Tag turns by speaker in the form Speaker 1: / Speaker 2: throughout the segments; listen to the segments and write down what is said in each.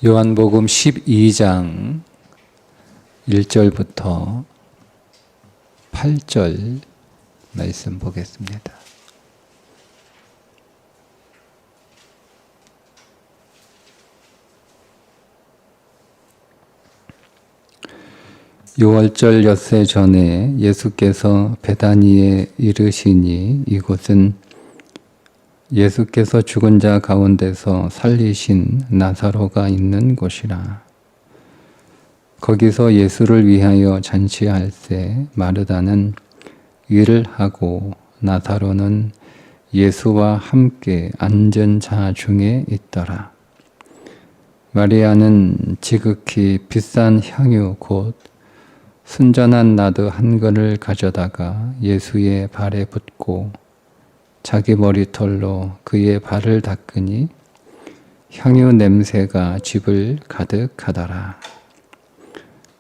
Speaker 1: 요한복음 12장 1절부터 8절 말씀 보겠습니다. 유월절 엿새 전에 예수께서 베다니에 이르시니 이곳은 예수께서 죽은 자 가운데서 살리신 나사로가 있는 곳이라. 거기서 예수를 위하여 잔치할새 마르다는 일을 하고 나사로는 예수와 함께 앉은 자 중에 있더라. 마리아는 지극히 비싼 향유 곧 순전한 나드 한 근을 가져다가 예수의 발에 붓고 자기 머리털로 그의 발을 닦으니 향유 냄새가 집을 가득하더라.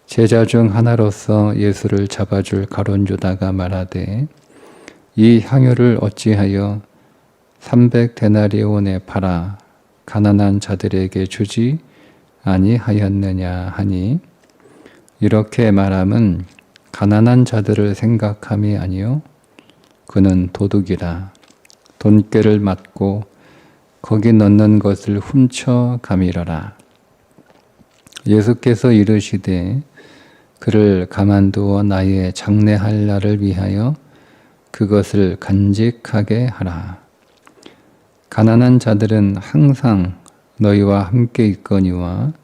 Speaker 1: 제자 중 하나로서 예수를 잡아줄 가룟 유다가 말하되 이 향유를 어찌하여 300데나리온에 팔아 가난한 자들에게 주지 아니하였느냐 하니 이렇게 말함은 가난한 자들을 생각함이 아니요 그는 도둑이라 돈꾀를 맞고 거기 넣는 것을 훔쳐 가밀어라. 예수께서 이르시되 그를 가만두어 나의 장례할 날을 위하여 그것을 간직하게 하라. 가난한 자들은 항상 너희와 함께 있거니와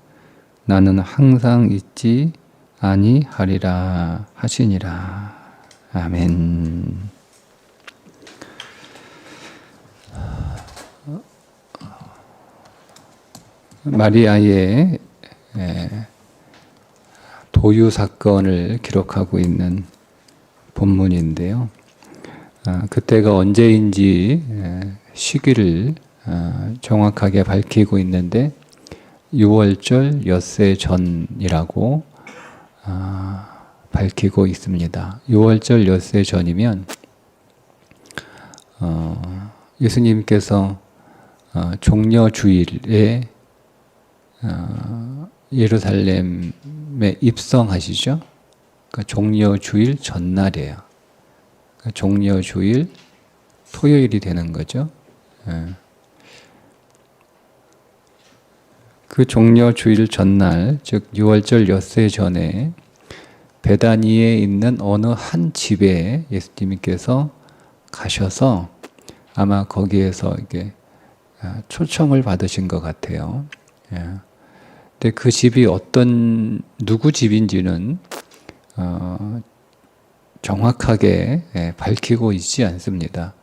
Speaker 1: 나는 항상 있지 아니하리라 하시니라. 아멘. 마리아의 도유 사건을 기록하고 있는 본문인데요. 그때가 언제인지 시기를 정확하게 밝히고 있는데 6월절 엿새 전이라고 밝히고 있습니다. 6월절 엿새 전이면 예수님께서 종려주일에 예루살렘에 입성하시죠. 그러니까 종려주일 전날이에요. 그러니까 종려주일 토요일이 되는 거죠. 그 종려주일 전날, 즉 6월절 엿새 전에 베다니에 있는 어느 한 집에 예수님께서 가셔서 아마 거기에서 이게 초청을 받으신 것 같아요. 근데 그 집이 누구 집인지는 정확하게 밝히고 있지 않습니다.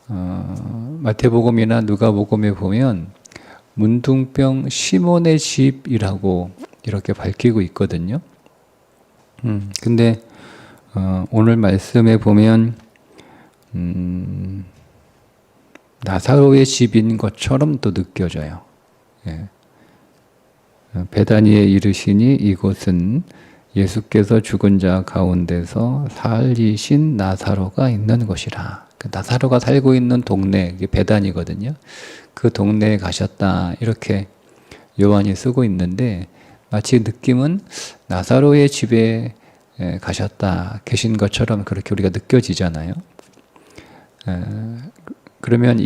Speaker 1: 마태복음이나 누가복음에 보면 문둥병 시몬의 집이라고 이렇게 밝히고 있거든요. 근데 오늘 말씀에 보면 나사로의 집인 것처럼 또 느껴져요. 베다니에 이르시니 이곳은 예수께서 죽은 자 가운데서 살리신 나사로가 있는 곳이라. 나사로가 살고 있는 동네, 베다니거든요. 그 동네에 가셨다 이렇게 요한이 쓰고 있는데 마치 느낌은 나사로의 집에 가셨다 계신 것처럼 그렇게 우리가 느껴지잖아요. 그러면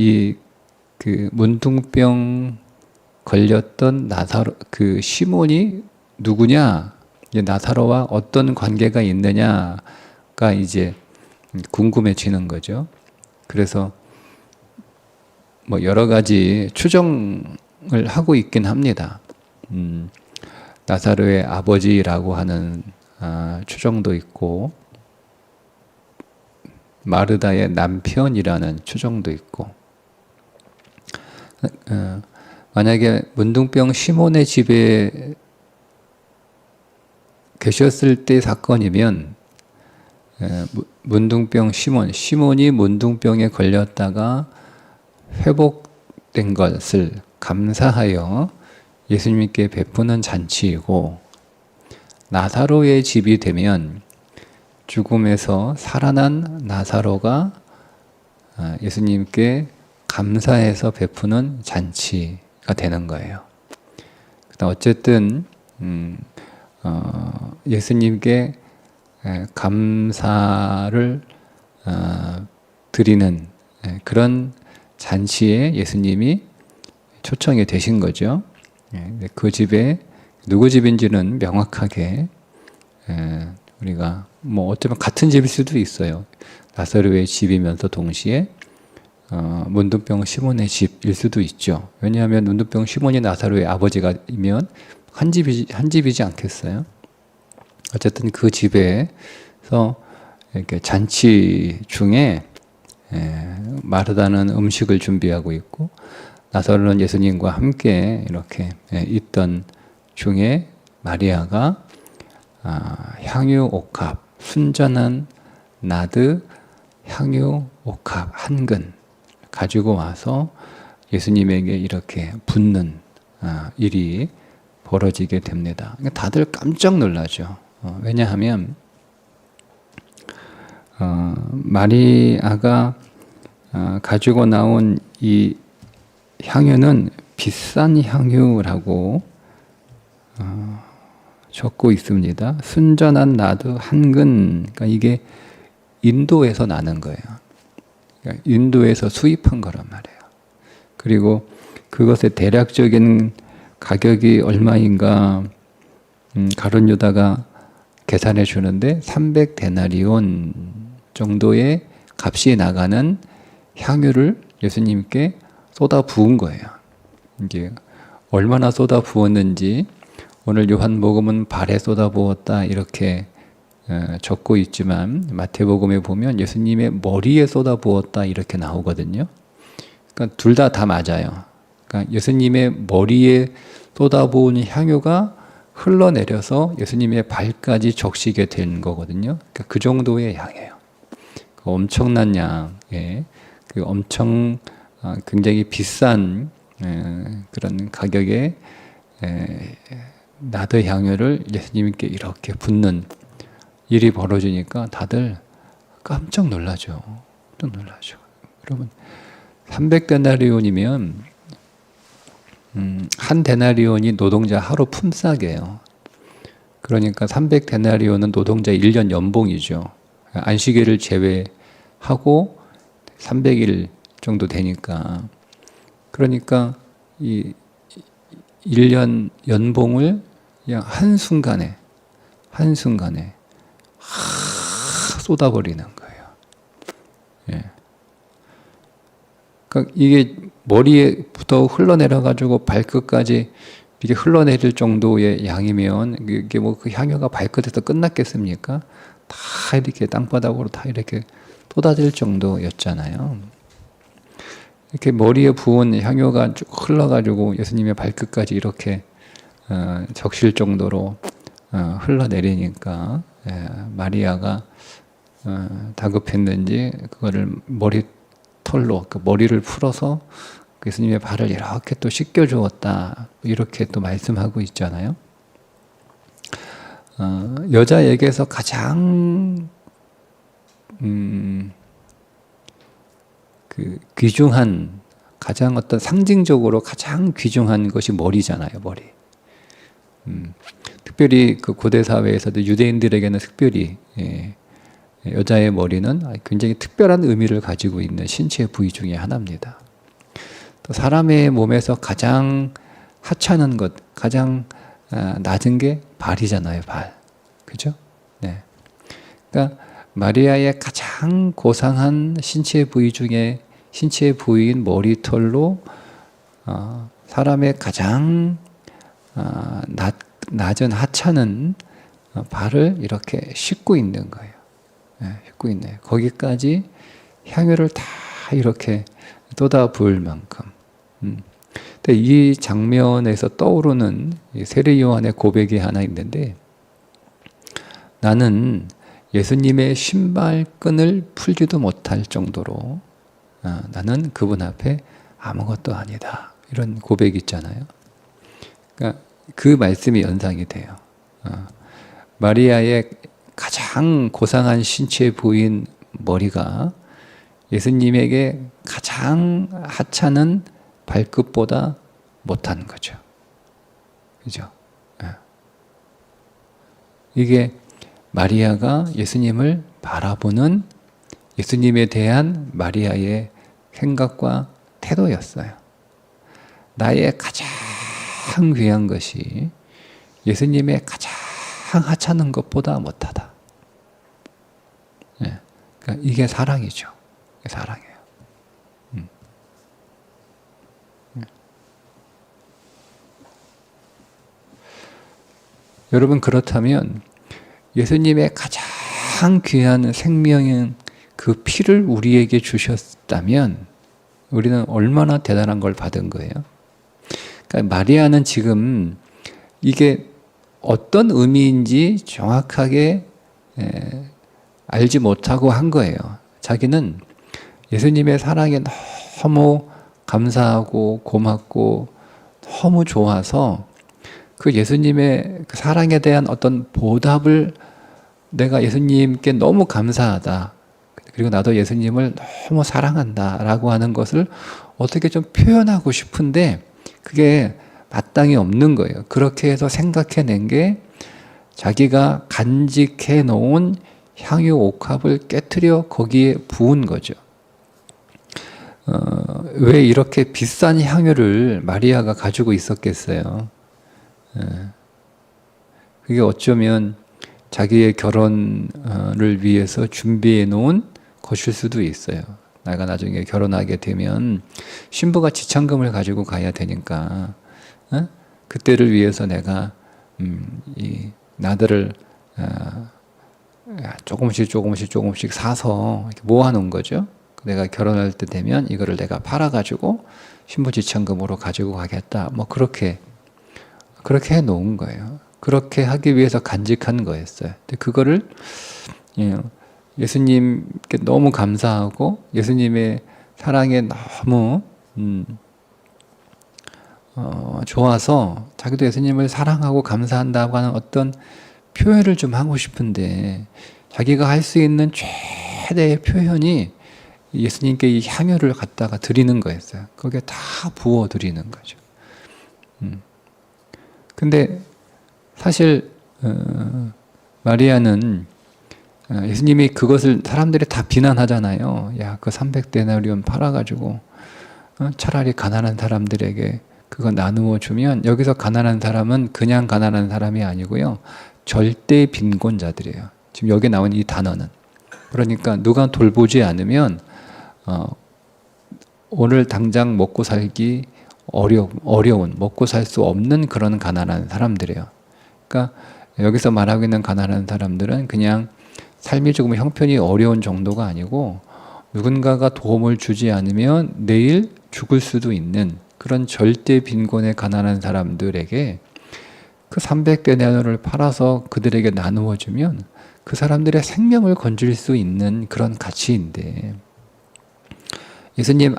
Speaker 1: 그 문둥병 걸렸던 그 시몬이 누구냐? 나사로와 어떤 관계가 있느냐가 이제 궁금해지는 거죠. 그래서 뭐 여러 가지 추정을 하고 있긴 합니다. 나사로의 아버지라고 하는 추정도 있고 마르다의 남편이라는 추정도 있고 만약에 문둥병 시몬의 집에 계셨을 때 사건이면 문둥병 시몬이 문둥병에 걸렸다가 회복된 것을 감사하여 예수님께 베푸는 잔치이고 나사로의 집이 되면 죽음에서 살아난 나사로가 예수님께 감사해서 베푸는 잔치가 되는 거예요. 어쨌든 예수님께 감사를 드리는 그런 잔치에 예수님이 초청이 되신 거죠. 그 집에 누구 집인지는 명확하게 우리가 뭐 어쩌면 같은 집일 수도 있어요. 나사로의 집이면서 동시에 문둥병 시몬의 집일 수도 있죠. 왜냐하면 문둥병 시몬이 나사로의 아버지가이면 한 집이지 않겠어요? 어쨌든 그 집에서 이렇게 잔치 중에 마르다는 음식을 준비하고 있고 나사로는 예수님과 함께 이렇게 있던 중에 마리아가 향유 옥합, 순전한 나드 향유 옥합 한 근 가지고 와서 예수님에게 이렇게 붓는 일이 벌어지게 됩니다. 다들 깜짝 놀라죠. 왜냐하면 마리아가 가지고 나온 이 향유는 비싼 향유라고 적고 있습니다. 순전한 나드 한 근, 그러니까 이게 인도에서 나는 거예요. 그러니까 인도에서 수입한 거란 말이에요. 그리고 그것의 대략적인 가격이 얼마인가 가룟 유다가 계산해 주는데 300데나리온 정도의 값이 나가는 향유를 예수님께 쏟아 부은 거예요. 이게 얼마나 쏟아 부었는지 오늘 요한복음은 발에 쏟아 부었다 이렇게 적고 있지만 마태복음에 보면 예수님의 머리에 쏟아 부었다 이렇게 나오거든요. 그러니까 둘 다 맞아요. 그러니까 예수님의 머리에 쏟아 부은 향유가 흘러내려서 예수님의 발까지 적시게 된 거거든요. 그러니까 그 정도의 양이에요. 그 엄청난 양의 그 엄청 굉장히 비싼 그런 가격의 나드 향유를 예수님께 이렇게 붓는 일이 벌어지니까 다들 깜짝 놀라죠. 깜짝 놀라죠. 여러분 300데나리온이면 한 데나리온이 노동자 하루 품삯이에요. 그러니까 300데나리온은 노동자 1년 연봉이죠. 안식일을 제외하고 300일 정도 되니까. 그러니까 이 1년 연봉을 그냥 한순간에 쏟아버리는 거예요. 예. 그러니까 이게 머리에부터 흘러내려가지고 발끝까지 이게 흘러내릴 정도의 양이면 이게 뭐 그 향유가 발끝에서 끝났겠습니까? 다 이렇게 땅바닥으로 다 이렇게 쏟아질 정도였잖아요. 이렇게 머리에 부은 향유가 쭉 흘러가지고 예수님의 발끝까지 이렇게 적실 정도로 흘러내리니까 마리아가 다급했는지 그거를 머리털로 그 머리를 풀어서 예수님의 발을 이렇게 또 씻겨 주었다 이렇게 또 말씀하고 있잖아요. 여자에게서 가장 그 귀중한 가장 어떤 상징적으로 가장 귀중한 것이 머리잖아요, 머리. 특별히 그 고대 사회에서도 유대인들에게는 특별히 여자의 머리는 굉장히 특별한 의미를 가지고 있는 신체 부위 중에 하나입니다. 또 사람의 몸에서 가장 하찮은 것, 가장 낮은 게 발이잖아요, 발. 그죠? 네. 그러니까 마리아의 가장 고상한 신체 부위 중에 신체 부위인 머리털로 사람의 가장 낮은 하찮은 발을 이렇게 씻고 있는 거예요. 씻고 있네요. 거기까지 향유를 다 이렇게 쏟아 부을 만큼. 근데 이 장면에서 떠오르는 세례 요한의 고백이 하나 있는데 나는 예수님의 신발끈을 풀지도 못할 정도로 나는 그분 앞에 아무것도 아니다. 이런 고백이 있잖아요. 그러니까 그 말씀이 연상이 돼요. 마리아의 가장 고상한 신체 부위인 머리가 예수님에게 가장 하찮은 발끝보다 못한 거죠. 그죠? 예. 이게 마리아가 예수님을 바라보는 예수님에 대한 마리아의 생각과 태도였어요. 나의 가장 귀한 것이 예수님의 가장 하찮은 것보다 못하다. 예. 그러니까 이게 사랑이죠. 이게 사랑이에요. 여러분, 그렇다면 예수님의 가장 귀한 생명인 그 피를 우리에게 주셨다면 우리는 얼마나 대단한 걸 받은 거예요? 그러니까 마리아는 지금 이게 어떤 의미인지 정확하게 알지 못하고 한 거예요. 자기는 예수님의 사랑에 너무 감사하고 고맙고 너무 좋아서 그 예수님의 그 사랑에 대한 어떤 보답을 내가 예수님께 너무 감사하다. 그리고 나도 예수님을 너무 사랑한다 라고 하는 것을 어떻게 좀 표현하고 싶은데 그게 마땅히 없는 거예요. 그렇게 해서 생각해낸 게 자기가 간직해 놓은 향유 옥합을 깨트려 거기에 부은 거죠. 왜 이렇게 비싼 향유를 마리아가 가지고 있었겠어요? 그게 어쩌면 자기의 결혼을 위해서 준비해 놓은 것일 수도 있어요. 내가 나중에 결혼하게 되면 신부가 지참금을 가지고 가야 되니까 그때를 위해서 내가 이 나들을 조금씩 사서 모아놓은 거죠. 내가 결혼할 때 되면 이거를 내가 팔아가지고 신부 지참금으로 가지고 가겠다. 뭐 그렇게 해놓은 거예요. 그렇게 하기 위해서 간직한 거였어요. 근데 그거를 예수님께 너무 감사하고 예수님의 사랑에 너무 좋아서 자기도 예수님을 사랑하고 감사한다고 하는 어떤 표현을 좀 하고 싶은데 자기가 할 수 있는 최대의 표현이 예수님께 이 향유를 갖다가 드리는 거였어요. 거기에 다 부어 드리는 거죠. 근데 사실 마리아는 예수님이 그것을 사람들이 다 비난하잖아요. 야, 그 300데나리온 팔아가지고 차라리 가난한 사람들에게 그거 나누어 주면, 여기서 가난한 사람은 그냥 가난한 사람이 아니고요, 절대 빈곤자들이에요. 지금 여기 나온 이 단어는. 그러니까 누가 돌보지 않으면 오늘 당장 먹고 살기 어려운, 먹고 살 수 없는 그런 가난한 사람들이에요. 그러니까 여기서 말하고 있는 가난한 사람들은 그냥 삶이 조금 형편이 어려운 정도가 아니고 누군가가 도움을 주지 않으면 내일 죽을 수도 있는 그런 절대 빈곤의 가난한 사람들에게 그 300데나리온을 팔아서 그들에게 나누어 주면 그 사람들의 생명을 건질 수 있는 그런 가치인데, 예수님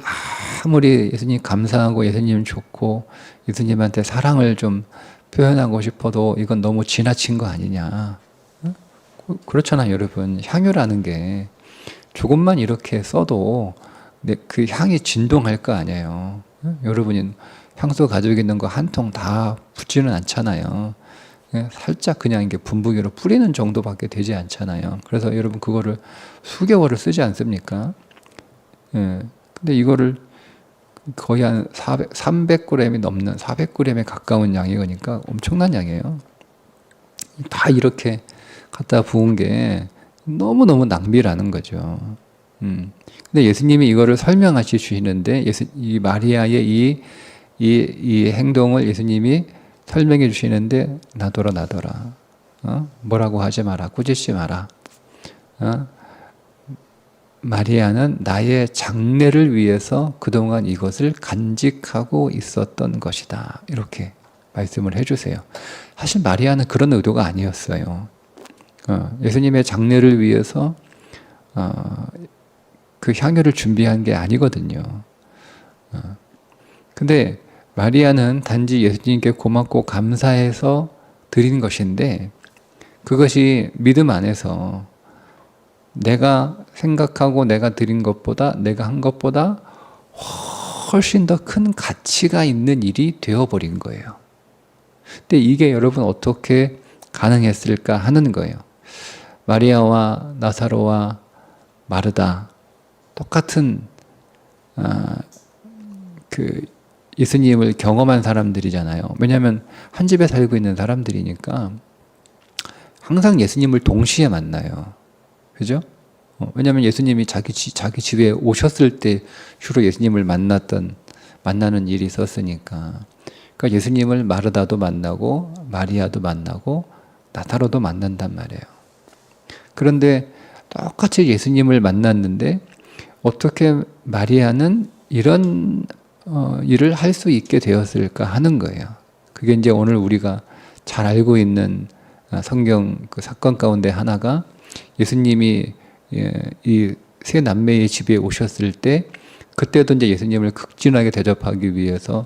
Speaker 1: 아무리 예수님 감사하고 예수님 좋고 예수님한테 사랑을 좀 표현하고 싶어도 이건 너무 지나친 거 아니냐. 그렇잖아요, 여러분. 향유라는 게 조금만 이렇게 써도 그 향이 진동할 거 아니에요. 여러분이 향수 가지고 있는 거 한 통 다 붙지는 않잖아요. 살짝 그냥 이게 분무기로 뿌리는 정도밖에 되지 않잖아요. 그래서 여러분 그거를 수개월을 쓰지 않습니까? 근데 이거를 거의 한 300g이 넘는 400g에 가까운 양이니까 엄청난 양이에요. 다 이렇게 갖다 부은 게 너무너무 낭비라는 거죠. 근데 예수님이 이거를 설명하시 주시는데, 이 마리아의 이 행동을 예수님이 설명해 주시는데, 나더라. 뭐라고 하지 마라. 꾸짖지 마라. 마리아는 나의 장래를 위해서 그동안 이것을 간직하고 있었던 것이다. 이렇게 말씀을 해주세요. 사실 마리아는 그런 의도가 아니었어요. 예수님의 장래를 위해서 그 향유를 준비한 게 아니거든요. 근데 마리아는 단지 예수님께 고맙고 감사해서 드린 것인데, 그것이 믿음 안에서 내가 생각하고 내가 드린 것보다, 내가 한 것보다 훨씬 더 큰 가치가 있는 일이 되어버린 거예요. 근데 이게 여러분 어떻게 가능했을까 하는 거예요. 마리아와 나사로와 마르다 똑같은 그 예수님을 경험한 사람들이잖아요. 왜냐하면 한 집에 살고 있는 사람들이니까 항상 예수님을 동시에 만나요. 그죠? 왜냐하면 예수님이 자기 집에 오셨을 때 주로 예수님을 만나는 일이 있었으니까. 그러니까 예수님을 마르다도 만나고 마리아도 만나고 나사로도 만난단 말이에요. 그런데 똑같이 예수님을 만났는데 어떻게 마리아는 이런 일을 할 수 있게 되었을까 하는 거예요. 그게 이제 오늘 우리가 잘 알고 있는 성경 그 사건 가운데 하나가 예수님이 이 세 남매의 집에 오셨을 때 그때도 이제 예수님을 극진하게 대접하기 위해서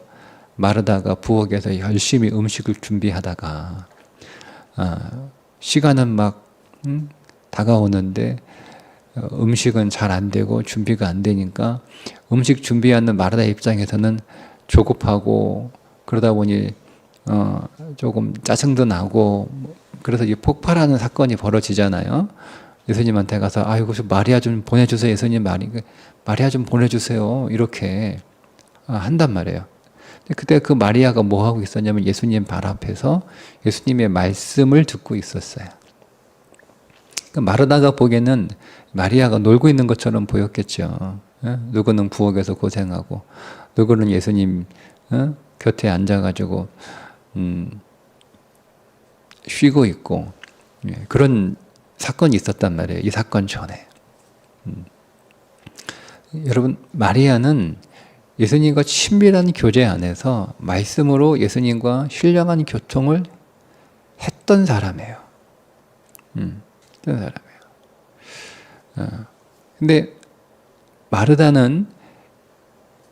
Speaker 1: 마르다가 부엌에서 열심히 음식을 준비하다가 시간은 막 다가오는데 음식은 잘 안 되고 준비가 안 되니까 음식 준비하는 마르다 입장에서는 조급하고 그러다 보니 조금 짜증도 나고 그래서 이 폭발하는 사건이 벌어지잖아요. 예수님한테 가서 아이고 마리아 좀 보내주세요. 예수님 마리아 좀 보내주세요. 이렇게 한단 말이에요. 그때 그 마리아가 뭐 하고 있었냐면 예수님 발 앞에서 예수님의 말씀을 듣고 있었어요. 마르다가 보기에는 마리아가 놀고 있는 것처럼 보였겠죠. 누구는 부엌에서 고생하고 누구는 예수님 곁에 앉아가지고 쉬고 있고 그런 사건이 있었단 말이에요. 이 사건 전에. 여러분 마리아는 예수님과 친밀한 교제 안에서 말씀으로 예수님과 신령한 교통을 했던 사람이에요. 했던 사람이에요. 근데 마르다는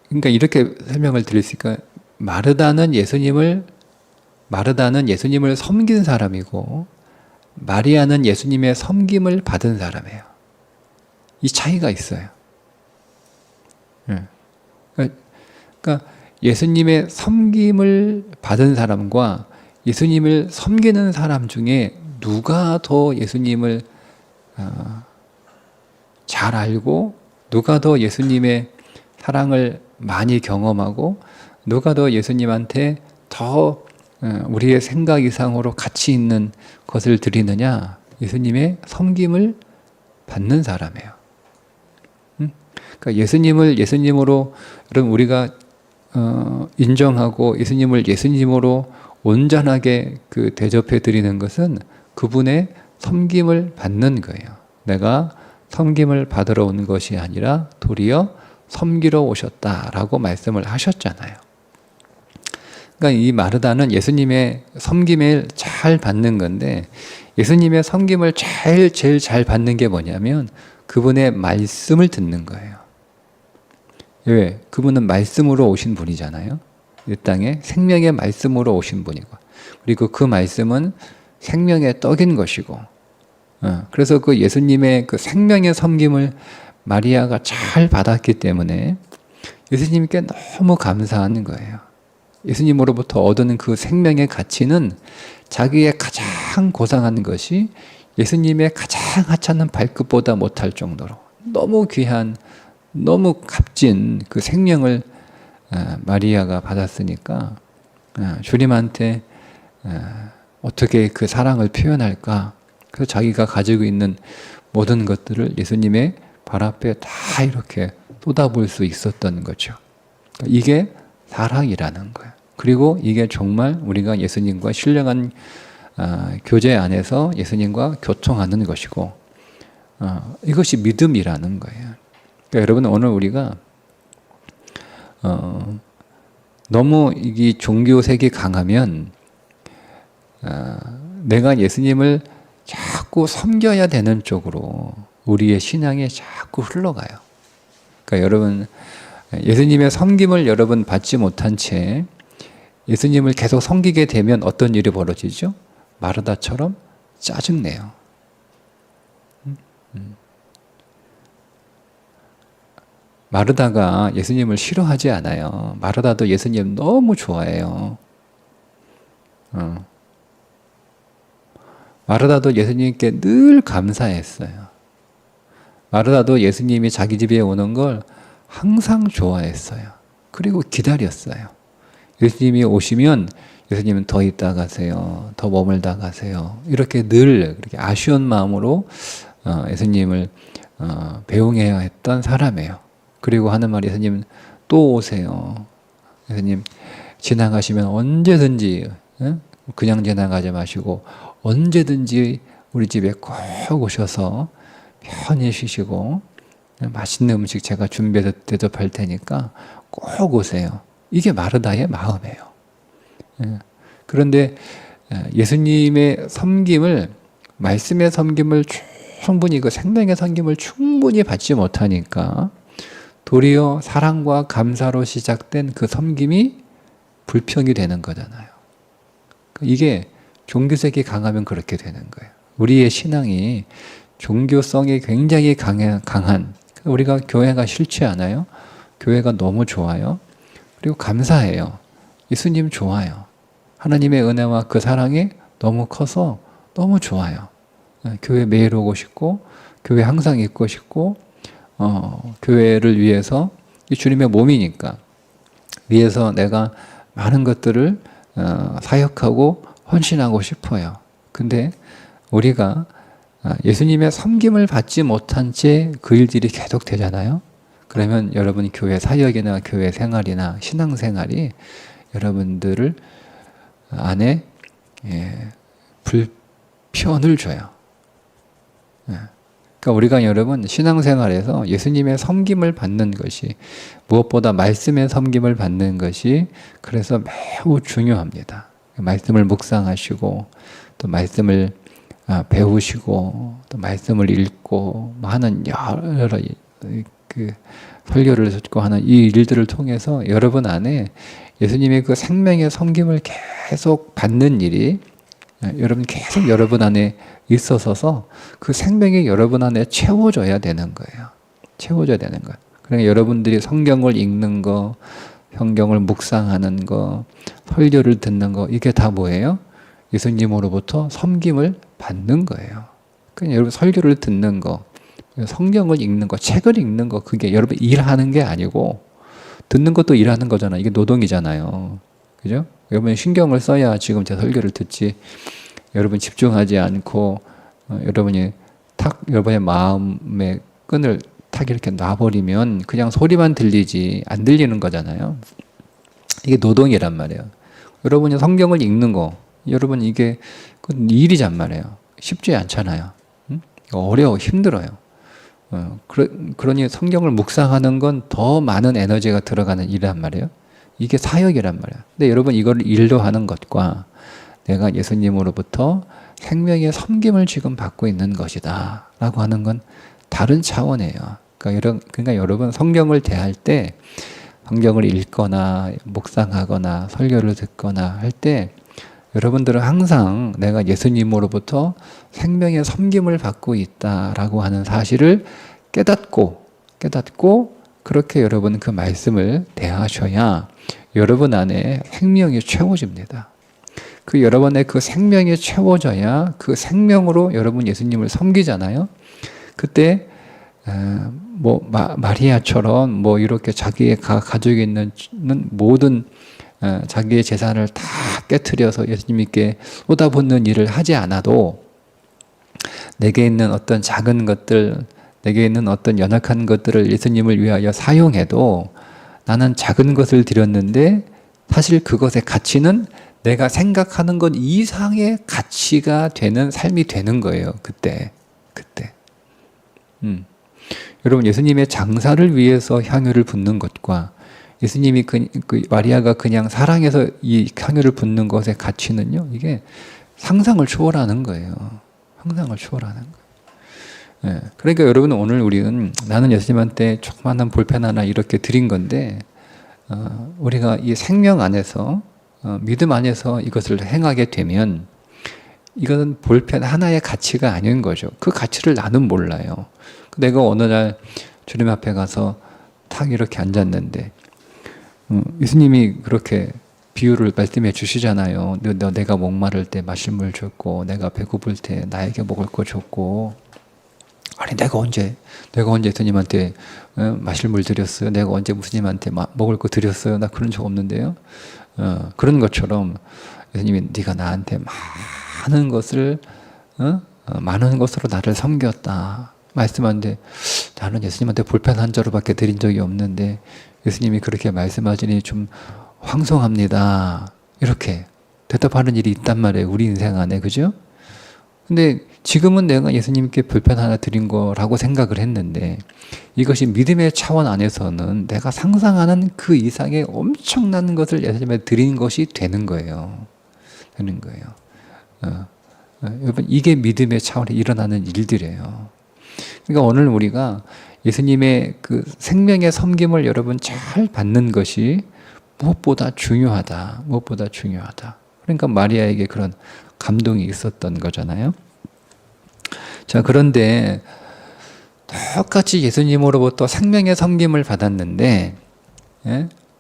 Speaker 1: 그러니까 이렇게 설명을 드릴 수 있을까? 마르다는 예수님을 섬긴 사람이고 마리아는 예수님의 섬김을 받은 사람이에요. 이 차이가 있어요. 그러니까 예수님의 섬김을 받은 사람과 예수님을 섬기는 사람 중에 누가 더 예수님을 잘 알고 누가 더 예수님의 사랑을 많이 경험하고 누가 더 예수님한테 더 우리의 생각 이상으로 가치 있는 것을 드리느냐? 예수님의 섬김을 받는 사람이에요. 그러니까 예수님을 예수님으로 여러분 우리가 인정하고 예수님을 예수님으로 온전하게 그 대접해 드리는 것은 그분의 섬김을 받는 거예요. 내가 섬김을 받으러 온 것이 아니라 도리어 섬기러 오셨다라고 말씀을 하셨잖아요. 그러니까 이 마르다는 예수님의 섬김을 잘 받는 건데 예수님의 섬김을 제일 잘 받는 게 뭐냐면 그분의 말씀을 듣는 거예요. 왜? 그분은 말씀으로 오신 분이잖아요. 이 땅에 생명의 말씀으로 오신 분이고 그리고 그 말씀은 생명의 떡인 것이고 그래서 그 예수님의 그 생명의 섬김을 마리아가 잘 받았기 때문에 예수님께 너무 감사한 거예요. 예수님으로부터 얻은 그 생명의 가치는 자기의 가장 고상한 것이 예수님의 가장 하찮은 발끝보다 못할 정도로 너무 귀한 너무 값진 그 생명을 마리아가 받았으니까 주님한테 어떻게 그 사랑을 표현할까? 그래서 자기가 가지고 있는 모든 것들을 예수님의 발 앞에 다 이렇게 쏟아부을 수 있었던 거죠. 이게 사랑이라는 거예요. 그리고 이게 정말 우리가 예수님과 신령한 교제 안에서 예수님과 교통하는 것이고 이것이 믿음이라는 거예요. 그러니까 여러분 오늘 우리가 너무 이 종교색이 강하면 내가 예수님을 자꾸 섬겨야 되는 쪽으로 우리의 신앙이 자꾸 흘러가요. 그러니까 여러분 예수님의 섬김을 여러분 받지 못한 채 예수님을 계속 섬기게 되면 어떤 일이 벌어지죠? 마르다처럼 짜증내요. 마르다가 예수님을 싫어하지 않아요. 마르다도 예수님 너무 좋아해요. 마르다도 예수님께 늘 감사했어요. 마르다도 예수님이 자기 집에 오는 걸 항상 좋아했어요. 그리고 기다렸어요. 예수님이 오시면 예수님은 더 있다 가세요. 더 머물다 가세요. 이렇게 늘 그렇게 아쉬운 마음으로 예수님을 배웅해야 했던 사람이에요. 그리고 하는 말이 예수님 또 오세요. 예수님 지나가시면 언제든지 그냥 지나가지 마시고 언제든지 우리 집에 꼭 오셔서 편히 쉬시고 맛있는 음식 제가 준비해서 대접할 테니까 꼭 오세요. 이게 마르다의 마음이에요. 그런데 예수님의 섬김을, 말씀의 섬김을 충분히, 그 생명의 섬김을 충분히 받지 못하니까 도리어 사랑과 감사로 시작된 그 섬김이 불평이 되는 거잖아요. 이게 종교색이 강하면 그렇게 되는 거예요. 우리의 신앙이 종교성이 굉장히 강한, 우리가 교회가 싫지 않아요? 교회가 너무 좋아요. 그리고 감사해요. 예수님 좋아요. 하나님의 은혜와 그 사랑이 너무 커서 너무 좋아요. 교회 매일 오고 싶고, 교회 항상 있고 싶고, 교회를 위해서, 이 주님의 몸이니까 위해서 내가 많은 것들을 사역하고 헌신하고 싶어요. 근데 우리가 예수님의 섬김을 받지 못한 채 그 일들이 계속 되잖아요. 그러면 여러분 교회 사역이나 교회 생활이나 신앙생활이 여러분들을 안에 불편을 줘요. 그러니까 우리가 여러분 신앙생활에서 예수님의 섬김을 받는 것이, 무엇보다 말씀의 섬김을 받는 것이 그래서 매우 중요합니다. 말씀을 묵상하시고 또 말씀을 배우시고 또 말씀을 읽고 하는 여러 그 설교를 듣고 하는 이 일들을 통해서 여러분 안에 예수님의 그 생명의 섬김을 계속 받는 일이 여러분 계속 여러분 안에 있어서서 그 생명이 여러분 안에 채워져야 되는 거예요. 채워져야 되는 거예요. 그러니까 여러분들이 성경을 읽는 거, 성경을 묵상하는 거, 설교를 듣는 거, 이게 다 뭐예요? 예수님으로부터 섬김을 받는 거예요. 그러니까 여러분 설교를 듣는 거, 성경을 읽는 거, 책을 읽는 거, 그게 여러분 일하는 게 아니고 듣는 것도 일하는 거잖아요. 이게 노동이잖아요. 그죠? 여러분 신경을 써야 지금 제 설교를 듣지. 여러분 집중하지 않고 여러분이 여러분의 마음의 끈을 탁 이렇게 놔버리면 그냥 소리만 들리지 안 들리는 거잖아요. 이게 노동이란 말이에요. 여러분이 성경을 읽는 거, 여러분 이게 일이란 말이에요. 쉽지 않잖아요. 어려워, 힘들어요. 그러니 성경을 묵상하는 건 더 많은 에너지가 들어가는 일이란 말이에요. 이게 사역이란 말이에요. 근데 여러분 이걸 일로 하는 것과 내가 예수님으로부터 생명의 섬김을 지금 받고 있는 것이다 라고 하는 건 다른 차원이에요. 그러니까 여러분 성경을 대할 때, 성경을 읽거나 묵상하거나 설교를 듣거나 할 때 여러분들은 항상 내가 예수님으로부터 생명의 섬김을 받고 있다라고 하는 사실을 깨닫고 그렇게 여러분 그 말씀을 대하셔야 여러분 안에 생명이 채워집니다. 그 여러분의 그 생명이 채워져야 그 생명으로 여러분 예수님을 섬기잖아요. 그때 마리아처럼 이렇게 자기의 가족에 있는 모든 자기의 재산을 다 깨트려서 예수님께 쏟아붓는 일을 하지 않아도 내게 있는 어떤 작은 것들, 내게 있는 어떤 연약한 것들을 예수님을 위하여 사용해도 나는 작은 것을 드렸는데 사실 그것의 가치는 내가 생각하는 것 이상의 가치가 되는 삶이 되는 거예요. 그때. 여러분 예수님의 장사를 위해서 향유를 붓는 것과 예수님이 마리아가 그냥 사랑해서 이 향유를 붓는 것의 가치는요, 이게 상상을 초월하는 거예요. 상상을 초월하는 거예요. 그러니까 여러분 오늘 우리는 나는 예수님한테 조그마한 볼펜 하나 이렇게 드린 건데 우리가 이 생명 안에서 믿음 안에서 이것을 행하게 되면 이것은 볼펜 하나의 가치가 아닌 거죠. 그 가치를 나는 몰라요. 내가 어느 날 주님 앞에 가서 탁 이렇게 앉았는데 예수님이 그렇게 비유를 말씀해 주시잖아요. 내가 목마를 때 마실 물 줬고, 내가 배고플 때 나에게 먹을 거 줬고. 아니 내가 언제 예수님한테 마실 물 드렸어요? 내가 언제 예수님한테 먹을 거 드렸어요? 나 그런 적 없는데요. 그런 것처럼 예수님이 네가 나한테 많은 것을 많은 것으로 나를 섬겼다 말씀하는데, 나는 예수님한테 볼펜 한 자루밖에 드린 적이 없는데 예수님이 그렇게 말씀하시니 좀 황송합니다. 이렇게 대답하는 일이 있단 말이에요. 우리 인생 안에. 그죠? 근데 지금은 내가 예수님께 볼펜 하나 드린 거라고 생각을 했는데, 이것이 믿음의 차원 안에서는 내가 상상하는 그 이상의 엄청난 것을 예수님께 드린 것이 되는 거예요. 되는 거예요. 여러분, 이게 믿음의 차원에 일어나는 일들이에요. 그러니까 오늘 우리가 예수님의 그 생명의 섬김을 여러분 잘 받는 것이 무엇보다 중요하다. 무엇보다 중요하다. 그러니까 마리아에게 그런 감동이 있었던 거잖아요. 자, 그런데 똑같이 예수님으로부터 생명의 섬김을 받았는데,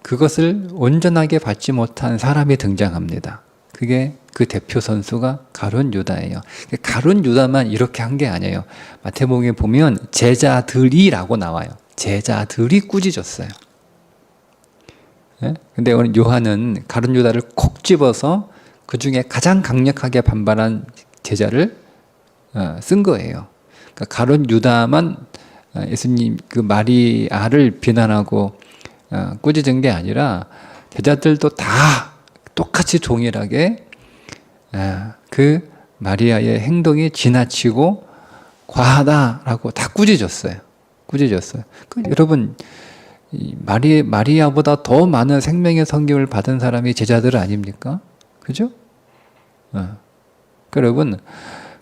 Speaker 1: 그것을 온전하게 받지 못한 사람이 등장합니다. 그게 그 대표 선수가 가룟 유다예요. 가룟 유다만 이렇게 한 게 아니에요. 마태복음에 보면 제자들이라고 나와요. 제자들이 꾸짖었어요. 근데 오늘 요한은 가룟 유다를 콕 집어서 그 중에 가장 강력하게 반발한 제자를 쓴 거예요. 그러니까 가룟 유다만 예수님 그 마리아를 비난하고 꾸짖은 게 아니라 제자들도 다 똑같이 동일하게 그 마리아의 행동이 지나치고 과하다라고 다 꾸짖었어요. 꾸짖었어요. 여러분, 마리아보다 더 많은 생명의 섬김을 받은 사람이 제자들 아닙니까? 그죠? 여러분,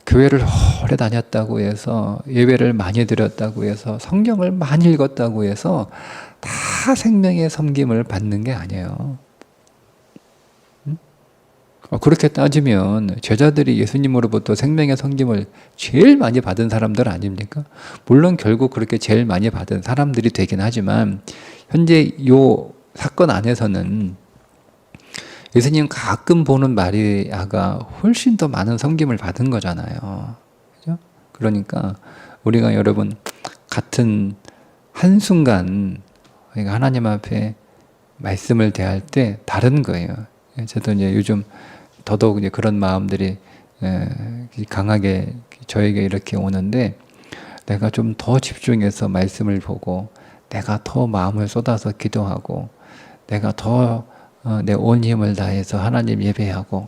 Speaker 1: 교회를 오래 다녔다고 해서, 예배를 많이 드렸다고 해서, 성경을 많이 읽었다고 해서 다 생명의 섬김을 받는 게 아니에요. 그렇게 따지면 제자들이 예수님으로부터 생명의 섬김을 제일 많이 받은 사람들 아닙니까? 물론 결국 그렇게 제일 많이 받은 사람들이 되긴 하지만, 현재 요 사건 안에서는 예수님 가끔 보는 마리아가 훨씬 더 많은 섬김을 받은 거잖아요. 그죠? 그러니까 우리가 여러분 같은 한순간 우리가 하나님 앞에 말씀을 대할 때 다른 거예요. 저도 이제 요즘 더더욱 이제 그런 마음들이 강하게 저에게 이렇게 오는데, 내가 좀 더 집중해서 말씀을 보고, 내가 더 마음을 쏟아서 기도하고, 내가 더 내 온 힘을 다해서 하나님 예배하고,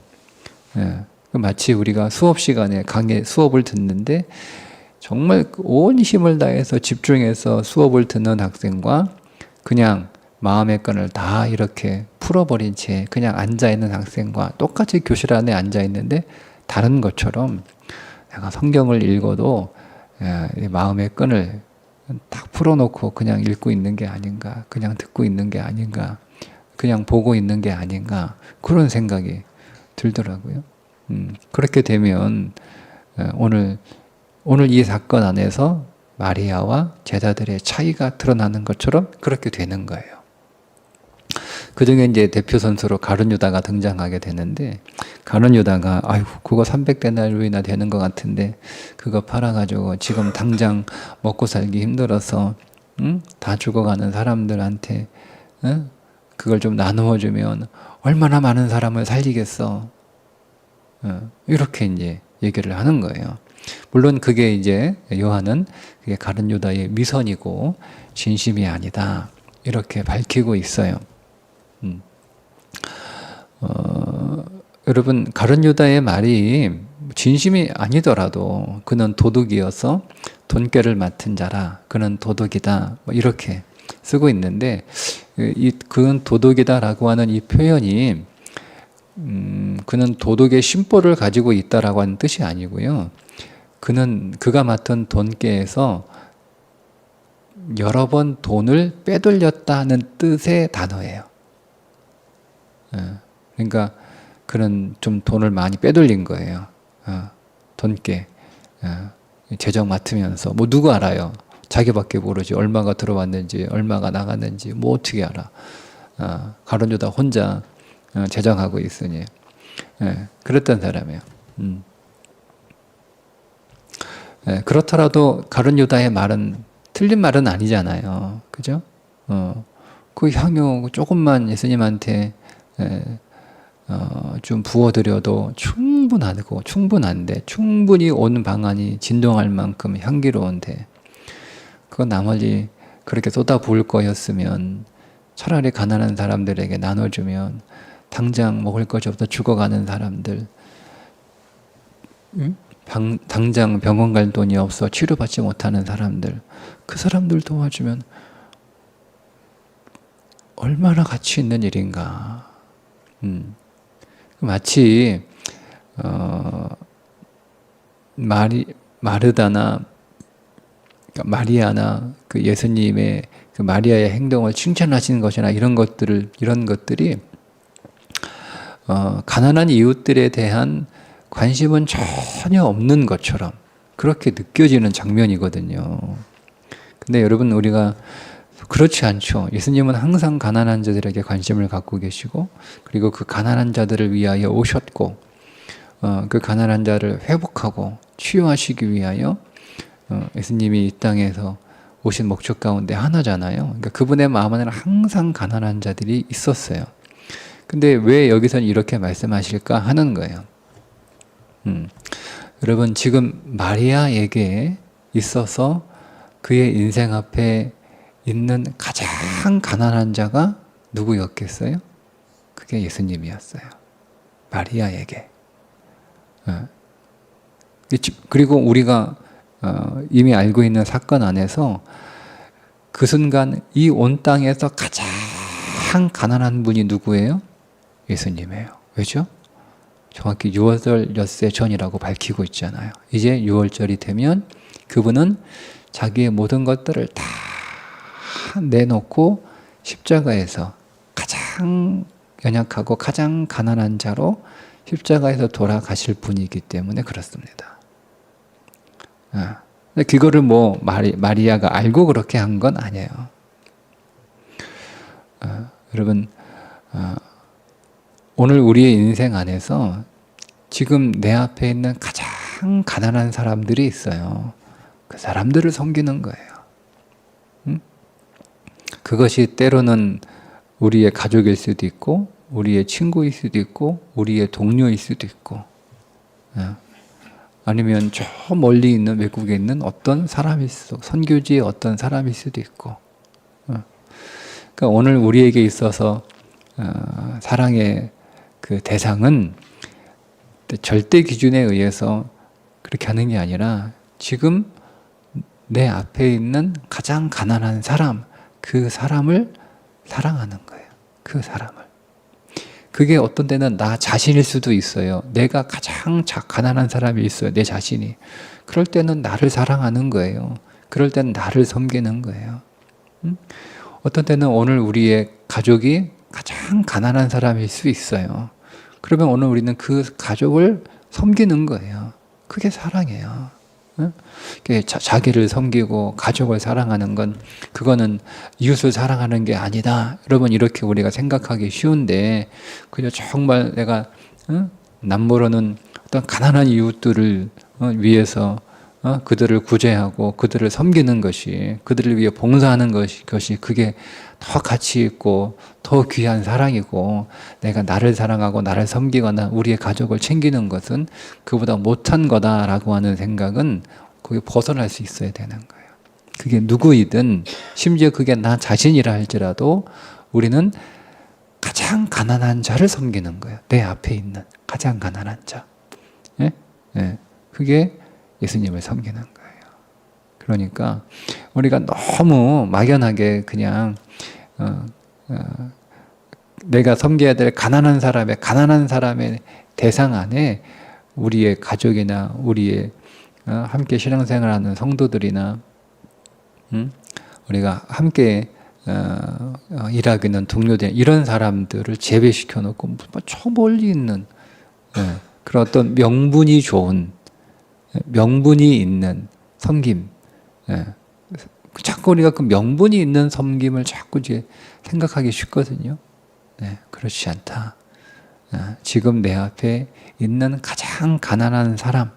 Speaker 1: 마치 우리가 수업 시간에 강의 수업을 듣는데 정말 온 힘을 다해서 집중해서 수업을 듣는 학생과 그냥 마음의 끈을 다 이렇게 풀어버린 채 그냥 앉아있는 학생과 똑같이 교실 안에 앉아있는데 다른 것처럼, 내가 성경을 읽어도 마음의 끈을 딱 풀어놓고 그냥 읽고 있는 게 아닌가, 그냥 듣고 있는 게 아닌가, 그냥 보고 있는 게 아닌가, 그런 생각이 들더라고요. 그렇게 되면 오늘 이 사건 안에서 마리아와 제자들의 차이가 드러나는 것처럼 그렇게 되는 거예요. 그 중에 이제 대표 선수로 가룟 유다가 등장하게 되는데, 가룟 유다가 아이고 그거 300데나리온이나 되는 것 같은데 그거 팔아가지고 지금 당장 먹고 살기 힘들어서 다 죽어가는 사람들한테 그걸 좀 나누어 주면 얼마나 많은 사람을 살리겠어. 이렇게 이제 얘기를 하는 거예요. 물론 그게 이제 요한은 그게 가룟 유다의 미선이고 진심이 아니다, 이렇게 밝히고 있어요. 여러분, 가룟 유다의 말이 진심이 아니더라도 그는 도둑이어서 돈꾀를 맡은 자라, 그는 도둑이다, 뭐 이렇게 쓰고 있는데, 그는 도둑이다라고 하는 이 표현이 그는 도둑의 심보를 가지고 있다라고 하는 뜻이 아니고요. 그가 맡은 돈꾀에서 여러 번 돈을 빼돌렸다는 뜻의 단어예요. 그러니까 그는 좀 돈을 많이 빼돌린 거예요. 돈깨. 재정 맡으면서. 뭐 누구 알아요? 자기밖에 모르지. 얼마가 들어왔는지, 얼마가 나갔는지, 뭐 어떻게 알아. 가룟 유다 혼자 제정하고 있으니. 그랬던 사람이에요. 그렇더라도 가룟 유다의 말은 틀린 말은 아니잖아요. 그죠? 그 향유 조금만 예수님한테 좀 부어드려도 충분한데 충분히 온 방안이 진동할 만큼 향기로운데 그거 나머지 그렇게 쏟아부을 거였으면 차라리 가난한 사람들에게 나눠주면 당장 먹을 것이 없어 죽어가는 사람들, 당장 병원 갈 돈이 없어 치료받지 못하는 사람들, 그 사람들 도와주면 얼마나 가치 있는 일인가. 마치 마르다나 마리아나 그 예수님의 그 마리아의 행동을 칭찬하시는 것이나 이런 것들이 가난한 이웃들에 대한 관심은 전혀 없는 것처럼 그렇게 느껴지는 장면이거든요. 근데 여러분, 우리가 그렇지 않죠. 예수님은 항상 가난한 자들에게 관심을 갖고 계시고, 그리고 그 가난한 자들을 위하여 오셨고, 그 가난한 자를 회복하고 치유하시기 위하여 예수님이 이 땅에서 오신 목적 가운데 하나잖아요. 그러니까 그분의 마음 안에는 항상 가난한 자들이 있었어요. 근데 왜 여기서는 이렇게 말씀하실까 하는 거예요. 여러분, 지금 마리아에게 있어서 그의 인생 앞에 있는 가장 가난한 자가 누구였겠어요? 그게 예수님이었어요. 마리아에게. 그리고 우리가 이미 알고 있는 사건 안에서 그 순간 이 온 땅에서 가장 가난한 분이 누구예요? 예수님이에요. 왜죠? 정확히 6월 엿새 전이라고 밝히고 있잖아요. 이제 6월절이 되면 그분은 자기의 모든 것들을 다 내놓고 십자가에서 가장 연약하고 가장 가난한 자로 십자가에서 돌아가실 분이기 때문에 그렇습니다. 근데 그거를 뭐 마리아가 알고 그렇게 한 건 아니에요. 여러분, 오늘 우리의 인생 안에서 지금 내 앞에 있는 가장 가난한 사람들이 있어요. 그 사람들을 섬기는 거예요. 그것이 때로는 우리의 가족일 수도 있고, 우리의 친구일 수도 있고, 우리의 동료일 수도 있고, 아니면 저 멀리 있는 외국에 있는 어떤 사람일 수도, 선교지의 어떤 사람일 수도 있고. 그러니까 오늘 우리에게 있어서 사랑의 그 대상은 절대 기준에 의해서 그렇게 하는 게 아니라 지금 내 앞에 있는 가장 가난한 사람, 그 사람을 사랑하는 거예요. 그 사람을. 그게 어떤 때는 나 자신일 수도 있어요. 내가 가장 가난한 사람이 있어요. 내 자신이. 그럴 때는 나를 사랑하는 거예요. 그럴 때는 나를 섬기는 거예요. 어떤 때는 오늘 우리의 가족이 가장 가난한 사람일 수 있어요. 그러면 오늘 우리는 그 가족을 섬기는 거예요. 그게 사랑이에요. 자기를 섬기고 가족을 사랑하는 건, 그거는 이웃을 사랑하는 게 아니다. 여러분, 이렇게 우리가 생각하기 쉬운데, 그저 정말 내가 남모르는 어떤 가난한 이웃들을 위해서 그들을 구제하고 그들을 섬기는 것이, 그들을 위해 봉사하는 것이 그게 더 가치 있고 더 귀한 사랑이고, 내가 나를 사랑하고 나를 섬기거나 우리의 가족을 챙기는 것은 그보다 못한 거다라고 하는 생각은 거기 벗어날 수 있어야 되는 거예요. 그게 누구이든, 심지어 그게 나 자신이라 할지라도 우리는 가장 가난한 자를 섬기는 거예요. 내 앞에 있는 가장 가난한 자. 그게 예수님을 섬기는 거예요. 그러니까 우리가 너무 막연하게 그냥 내가 섬겨야 될 가난한 사람의 대상 안에 우리의 가족이나 우리의 함께 신앙생활하는 성도들이나 우리가 함께 일하고 있는 동료들, 이런 사람들을 제외시켜 놓고 저 멀리 있는 그런 어떤 명분이 좋은, 명분이 있는 섬김, 자꾸 우리가 그 명분이 있는 섬김을 자꾸 이제 생각하기 쉽거든요. 그렇지 않다. 지금 내 앞에 있는 가장 가난한 사람,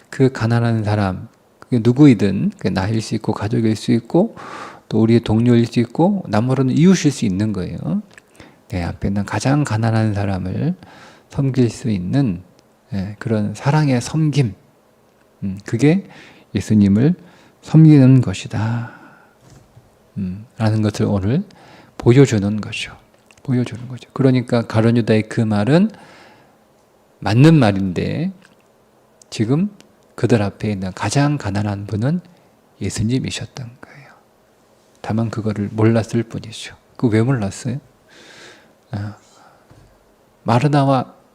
Speaker 1: 그 가난한 사람, 그게 누구이든 나일 수 있고 가족일 수 있고 또 우리의 동료일 수 있고 남으로는 이웃일 수 있는 거예요. 내 앞에 있는 가장 가난한 사람을 섬길 수 있는 그런 사랑의 섬김, 그게 예수님을 섬기는 것이다 라는 것을 오늘 보여주는 거죠. 보여주는 거죠. 그러니까 가룟 유다의 그 말은 맞는 말인데 지금 그들 앞에 있는 가장 가난한 분은 예수님이셨던 거예요. 다만 그거를 몰랐을 뿐이죠. 그 왜 몰랐어요?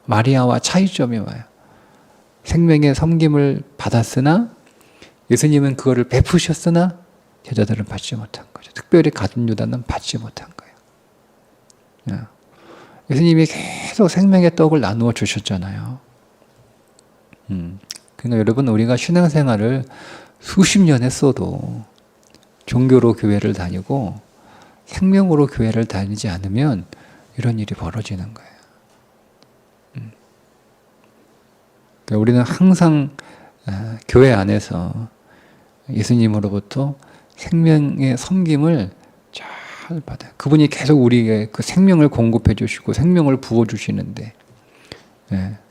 Speaker 1: 마리아와 차이점이 와요. 생명의 섬김을 받았으나 예수님은 그거를 베푸셨으나 제자들은 받지 못한 거죠. 특별히 가룟 유다는 받지 못한 거예요. 예수님이 계속 생명의 떡을 나누어 주셨잖아요. 그러니까 여러분, 우리가 신앙생활을 수십 년 했어도 종교로 교회를 다니고 생명으로 교회를 다니지 않으면 이런 일이 벌어지는 거예요. 그러니까 우리는 항상 교회 안에서 예수님으로부터 생명의 섬김을 잘 받아요. 그분이 계속 우리에게 그 생명을 공급해 주시고 생명을 부어 주시는데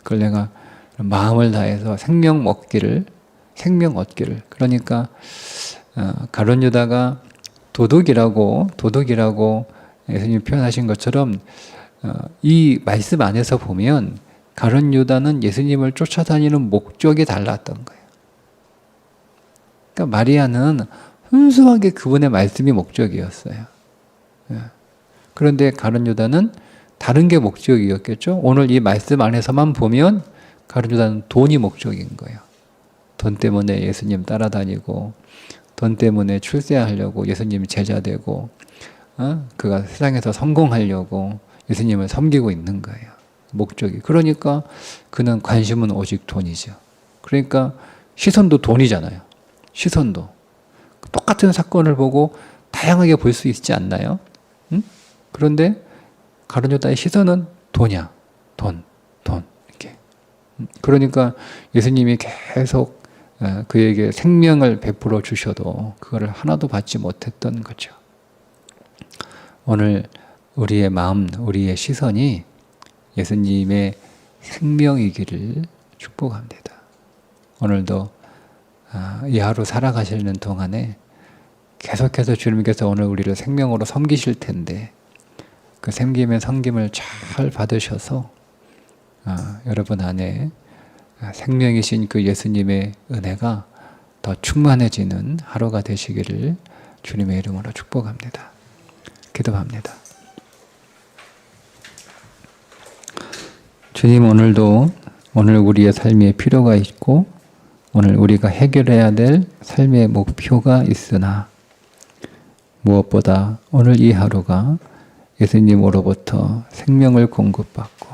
Speaker 1: 그걸 내가 마음을 다해서 생명 얻기를 그러니까 가룟 유다가 도둑이라고 예수님 표현하신 것처럼 이 말씀 안에서 보면 가룟 유다는 예수님을 쫓아다니는 목적이 달랐던 거예요. 그러니까 마리아는 순수하게 그분의 말씀이 목적이었어요. 그런데 가룟 유다는 다른 게 목적이었겠죠. 오늘 이 말씀 안에서만 보면 가룟 유다는 돈이 목적인 거예요. 돈 때문에 예수님 따라다니고 돈 때문에 출세하려고 예수님 제자 되고 그가 세상에서 성공하려고 예수님을 섬기고 있는 거예요. 목적이. 그러니까 그는 관심은 오직 돈이죠. 그러니까 시선도 돈이잖아요. 시선도. 똑같은 사건을 보고 다양하게 볼 수 있지 않나요? 그런데 가룟 유다의 시선은 돈이야. 돈. 이렇게. 그러니까 예수님이 계속 그에게 생명을 베풀어 주셔도 그거를 하나도 받지 못했던 거죠. 오늘 우리의 마음, 우리의 시선이 예수님의 생명이기를 축복합니다. 오늘도 이 하루 살아가시는 동안에 계속해서 주님께서 오늘 우리를 생명으로 섬기실 텐데 그 섬김의 섬김을 잘 받으셔서 여러분 안에 생명이신 그 예수님의 은혜가 더 충만해지는 하루가 되시기를 주님의 이름으로 축복합니다. 기도합니다. 주님, 오늘 우리의 삶에 필요가 있고 오늘 우리가 해결해야 될 삶의 목표가 있으나 무엇보다 오늘 이 하루가 예수님으로부터 생명을 공급받고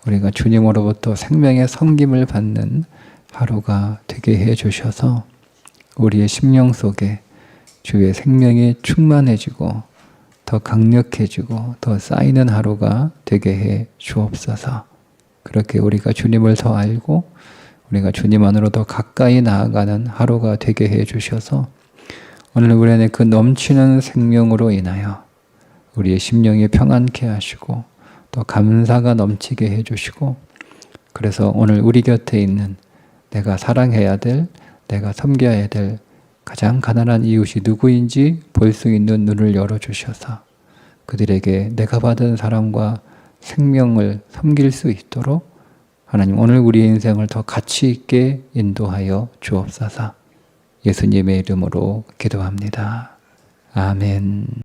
Speaker 1: 우리가 주님으로부터 생명의 섬김을 받는 하루가 되게 해 주셔서 우리의 심령 속에 주의 생명이 충만해지고 더 강력해지고 더 쌓이는 하루가 되게 해 주옵소서. 그렇게 우리가 주님을 더 알고 우리가 주님 안으로 더 가까이 나아가는 하루가 되게 해 주셔서 오늘 우리 안에 그 넘치는 생명으로 인하여 우리의 심령이 평안케 하시고 또 감사가 넘치게 해주시고 그래서 오늘 우리 곁에 있는 내가 사랑해야 될, 내가 섬겨야 될 가장 가난한 이웃이 누구인지 볼 수 있는 눈을 열어주셔서 그들에게 내가 받은 사랑과 생명을 섬길 수 있도록 하나님 오늘 우리의 인생을 더 가치 있게 인도하여 주옵소서. 예수님의 이름으로 기도합니다. 아멘.